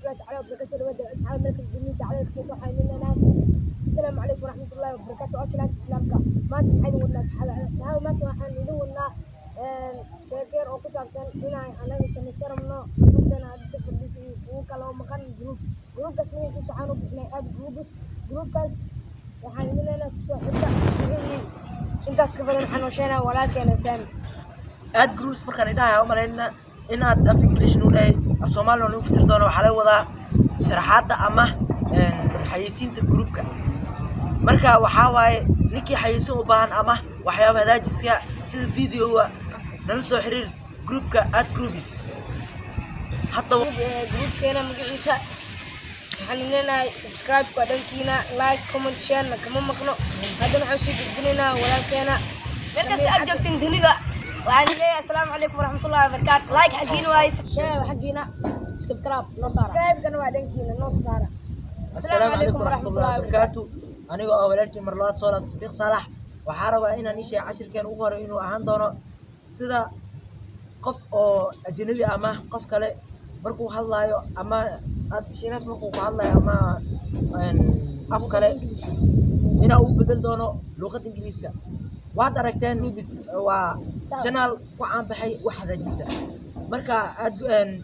الله تعالى وبركاته ودي أصحاب ملك الجميع تعالى كيف حالنا لنا السلام عليكم ورحمة الله وبركاته أكلات إسلامك ما تحيلوا الناس أصحاب ما تحيلوا الناس كير أو كسر سن هنا أنا سنسير منه عندنا الدكتور بيسي وكلام مكان جروب كسمية كسحانو بسنا أب جروب كاس وحالنا لنا حتى أنت سكبر حنوشنا ولا كان سامي aad groups markaan idhahay umaleynaa inaad af English nu dhahay af Soomaali nu fasir doono waxa la wadaa sharaxaada ama xayeysiinta groupka marka waxa waaye ninkii xayeysiin u baahan ama waxyaabaha hagaajiska sida video-ga nala soo xiriir groupka @groups hadda groupkeena magaciisa waxaan leenahay subscribe ka dhankiina like comment share kama maqno hadana waxaan soo gudbinaynaa walaalkeena markaas aad joogtiin dunida waxaan leeyahay assalaamu calaykum waraxmatullaahi wabarakaatu like xagiina waay share xagiina subscribe noo saara subscribe kana waa dhankiina noo saara assalaamu calaykum waraxmatullaahi wabarakaatu aniga oo walaalkii marlaad Soolat Sadiq Saalax waxaan rabaa inaan isha cashirkeen ugu hore inuu ahaan doono sida qof oo ajnabi ama qof kale markuu hadlaayo ama aad shiinaas markuu ku hadlaayo ama af kale inuu u bedel doono luqadda Ingiriiska waad aragteen Groups waa channel ku caan baxay wax hagaajinta marka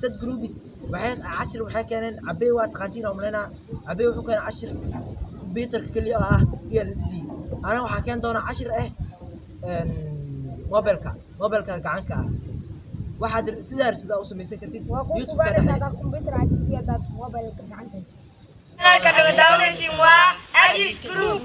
sad Groups waxay keeneen Abey waa taqaantiin umleena Abey wuxuu keenay cashir computer kaliya ah PLC ana waxa keen doona cashir mobilka gacanka ah waxaad sidaa u sameeysan kartid YouTube ka computer cashirkiisa mobilka gacanta kanaalka daawanaysiin waa Agis Group